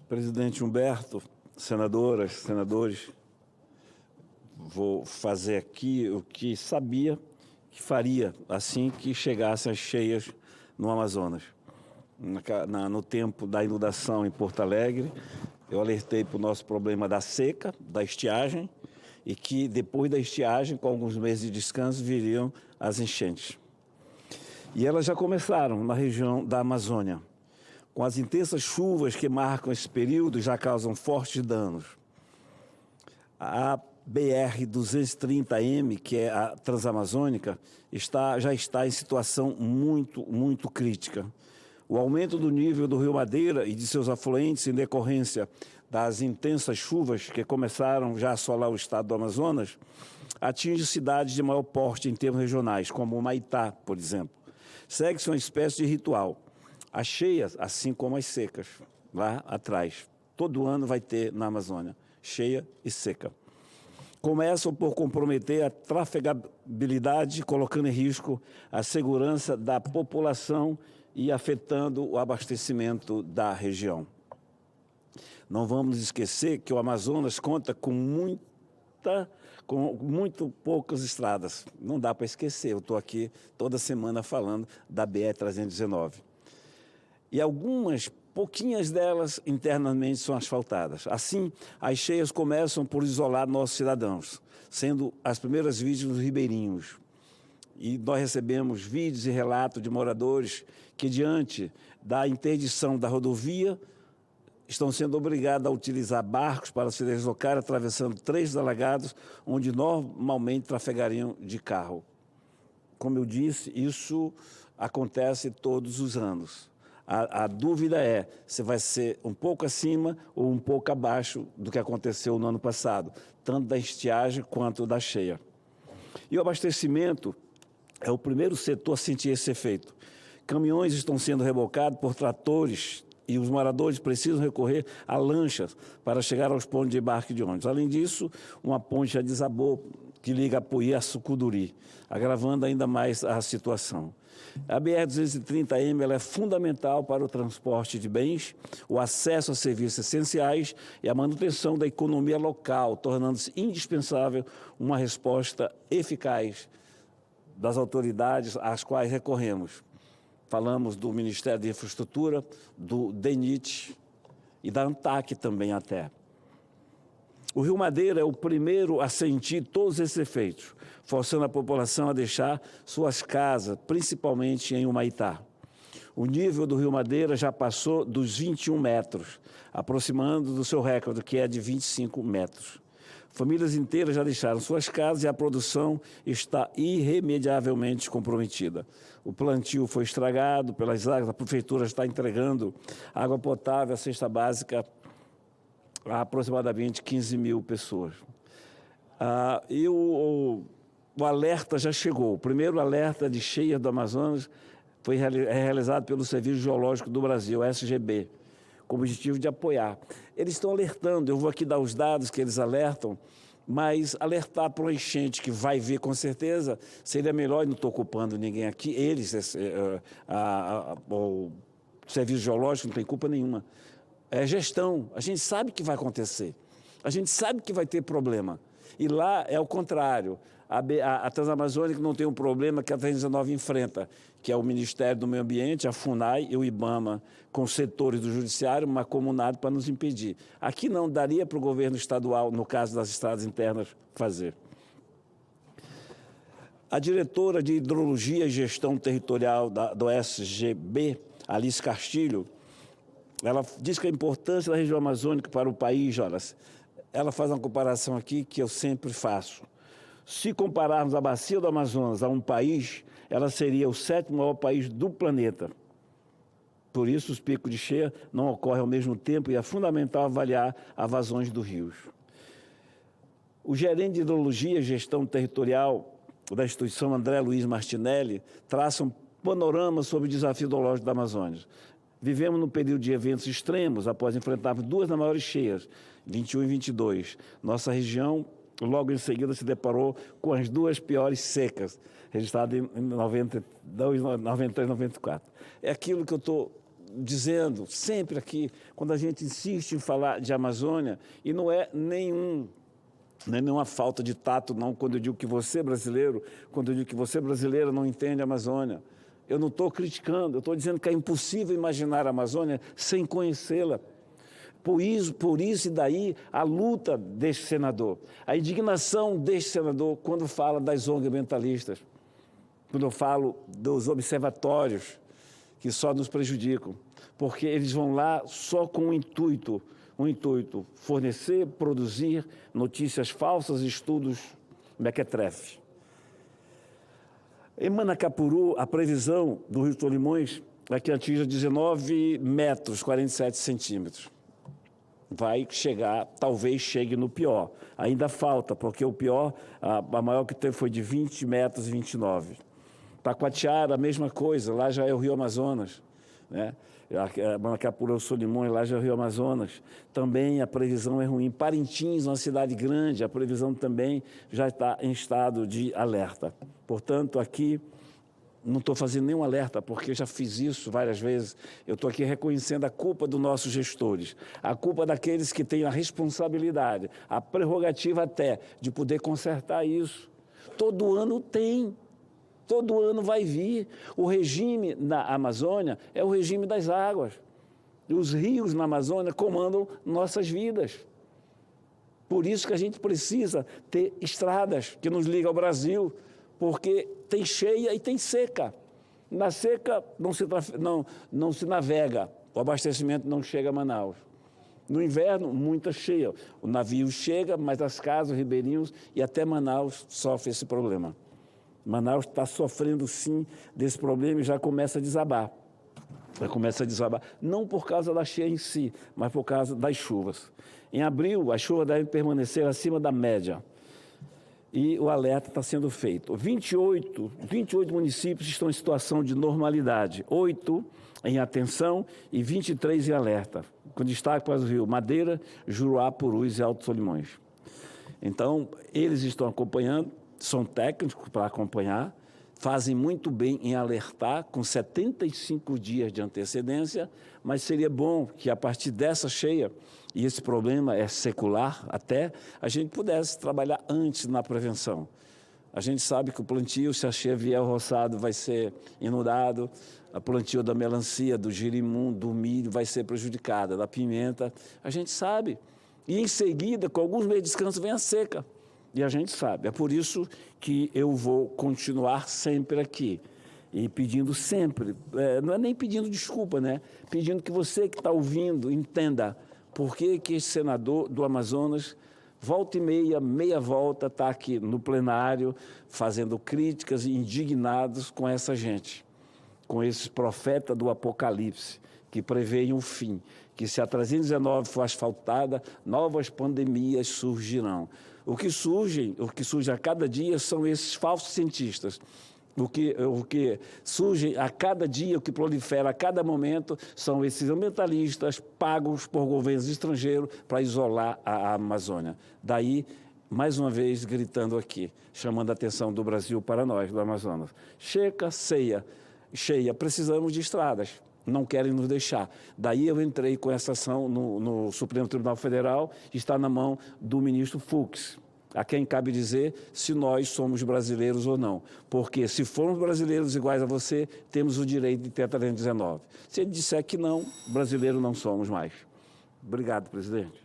Presidente Humberto, senadoras, senadores, vou fazer aqui o que sabia que faria assim que chegassem as cheias no Amazonas. No tempo da inundação em Porto Alegre, eu alertei para o nosso problema da seca, da estiagem, e que depois da estiagem, com alguns meses de descanso, viriam as enchentes. E elas já começaram na região da Amazônia. Com as intensas chuvas que marcam esse período, já causam fortes danos. A BR-230M, que é a Transamazônica, já está em situação muito crítica. O aumento do nível do Rio Madeira e de seus afluentes em decorrência das intensas chuvas que começaram já a assolar o estado do Amazonas, atinge cidades de maior porte em termos regionais, como Maitá, por exemplo. Segue-se uma espécie de ritual. As cheias, assim como as secas, lá atrás. Todo ano vai ter na Amazônia, cheia e seca. Começam por comprometer a trafegabilidade, colocando em risco a segurança da população e afetando o abastecimento da região. Não vamos esquecer que o Amazonas conta com muito poucas estradas. Não dá para esquecer, eu estou aqui toda semana falando da BR-319. E pouquinhas delas internamente são asfaltadas. Assim, as cheias começam por isolar nossos cidadãos, sendo as primeiras vítimas os ribeirinhos. E nós recebemos vídeos e relatos de moradores que, diante da interdição da rodovia, estão sendo obrigados a utilizar barcos para se deslocar, atravessando trechos alagados, onde normalmente trafegariam de carro. Como eu disse, isso acontece todos os anos. A dúvida é se vai ser um pouco acima ou um pouco abaixo do que aconteceu no ano passado, tanto da estiagem quanto da cheia. E o abastecimento é o primeiro setor a sentir esse efeito. Caminhões estão sendo rebocados por tratores e os moradores precisam recorrer a lanchas para chegar aos pontos de embarque de ônibus. Além disso, uma ponte já desabou que liga Apuí a Sucuduri, agravando ainda mais a situação. A BR-230M ela é fundamental para o transporte de bens, o acesso a serviços essenciais e a manutenção da economia local, tornando-se indispensável uma resposta eficaz das autoridades às quais recorremos. Falamos do Ministério da Infraestrutura, do DENIT e da ANTAC também até. O Rio Madeira é o primeiro a sentir todos esses efeitos, forçando a população a deixar suas casas, principalmente em Humaitá. O nível do Rio Madeira já passou dos 21 metros, aproximando do seu recorde, que é de 25 metros. Famílias inteiras já deixaram suas casas e a produção está irremediavelmente comprometida. O plantio foi estragado pelas águas, a prefeitura está entregando água potável, a cesta básica, a aproximadamente 15 mil pessoas. O alerta já chegou. O primeiro alerta de cheia do Amazonas foi realizado pelo Serviço Geológico do Brasil, SGB, com o objetivo de apoiar. Eles estão alertando, eu vou aqui dar os dados que eles alertam, mas alertar para uma enchente que vai vir com certeza, seria melhor, e não estou ocupando ninguém aqui, o Serviço Geológico não tem culpa nenhuma. É gestão, a gente sabe que vai acontecer, a gente sabe que vai ter problema. E lá é o contrário, a Transamazônica não tem um problema que a 319 enfrenta, que é o Ministério do Meio Ambiente, a FUNAI e o IBAMA, com setores do judiciário mancomunados para nos impedir. Aqui não daria para o governo estadual, no caso das estradas internas, fazer. A diretora de Hidrologia e Gestão Territorial do SGB, Alice Castilho, ela diz que a importância da região amazônica para o país, Jonas, ela faz uma comparação aqui que eu sempre faço. Se compararmos a bacia do Amazonas a um país, ela seria o 7º maior país do planeta. Por isso, os picos de cheia não ocorrem ao mesmo tempo e é fundamental avaliar as vazões dos rios. O gerente de Hidrologia e Gestão Territorial da instituição, André Luiz Martinelli, traça um panorama sobre o desafio hidrológico da Amazônia. Vivemos num período de eventos extremos, após enfrentarmos duas das maiores cheias, 21 e 22. Nossa região, logo em seguida, se deparou com as duas piores secas, registradas em 92, 93 e 94. É aquilo que eu estou dizendo sempre aqui, quando a gente insiste em falar de Amazônia, e não é nenhuma falta de tato, não, quando eu digo que você, brasileiro, quando eu digo que você, brasileira, não entende a Amazônia. Eu não estou criticando, eu estou dizendo que é impossível imaginar a Amazônia sem conhecê-la. Por isso e daí a luta deste senador, a indignação deste senador quando fala das ONG ambientalistas, quando eu falo dos observatórios que só nos prejudicam, porque eles vão lá só com o intuito, fornecer, produzir notícias falsas, estudos mequetrefe. Em Manacapuru, a previsão do Rio Solimões é que atinja 19 metros, 47 centímetros. Vai chegar, talvez chegue no pior. Ainda falta, porque o pior, a maior que teve foi de 20 metros e 29. Taquatiara, a mesma coisa, lá já é o Rio Amazonas, né? Manacapuru, Solimões, lá já é o Rio Amazonas. Também a previsão é ruim. Parintins, uma cidade grande, a previsão também já está em estado de alerta. Portanto, aqui não estou fazendo nenhum alerta, porque já fiz isso várias vezes. Eu estou aqui reconhecendo a culpa dos nossos gestores, a culpa daqueles que têm a responsabilidade, a prerrogativa até de poder consertar isso. Todo ano tem. Todo ano vai vir. O regime na Amazônia é o regime das águas. Os rios na Amazônia comandam nossas vidas. Por isso que a gente precisa ter estradas que nos ligam ao Brasil, porque tem cheia e tem seca. Na seca não se navega, o abastecimento não chega a Manaus. No inverno, muita cheia. O navio chega, mas as casas, os ribeirinhos e até Manaus sofrem esse problema. Manaus está sofrendo, sim, desse problema e já começa a desabar. Já começa a desabar, não por causa da cheia em si, mas por causa das chuvas. Em abril, as chuvas devem permanecer acima da média. E o alerta está sendo feito. 28 municípios estão em situação de normalidade, 8 em atenção e 23 em alerta, com destaque para o Rio Madeira, Juruá, Purus e Alto Solimões. Então, eles estão acompanhando, são técnicos para acompanhar, fazem muito bem em alertar com 75 dias de antecedência, mas seria bom que a partir dessa cheia, e esse problema é secular até, a gente pudesse trabalhar antes na prevenção. A gente sabe que o plantio, se a cheia vier o roçado, vai ser inundado, a plantio da melancia, do girimum, do milho vai ser prejudicada, da pimenta, a gente sabe. E em seguida, com alguns meses de descanso, vem a seca. E a gente sabe. É por isso que eu vou continuar sempre aqui. E pedindo sempre, não é nem pedindo desculpa, né? Pedindo que você que está ouvindo entenda por que esse senador do Amazonas, volta e meia volta, está aqui no plenário, fazendo críticas e indignados com essa gente, com esse profeta do Apocalipse, que prevêem um fim, que se a 319 for asfaltada, novas pandemias surgirão. O que surge a cada dia são esses falsos cientistas. O que surge a cada dia, o que prolifera a cada momento, são esses ambientalistas pagos por governos estrangeiros para isolar a Amazônia. Daí, mais uma vez, gritando aqui, chamando a atenção do Brasil para nós, do Amazonas. Cheia, precisamos de estradas. Não querem nos deixar. Daí eu entrei com essa ação no Supremo Tribunal Federal, está na mão do ministro Fux, a quem cabe dizer se nós somos brasileiros ou não. Porque se formos brasileiros iguais a você, temos o direito de ter a 319. Se ele disser que não, brasileiro não somos mais. Obrigado, presidente.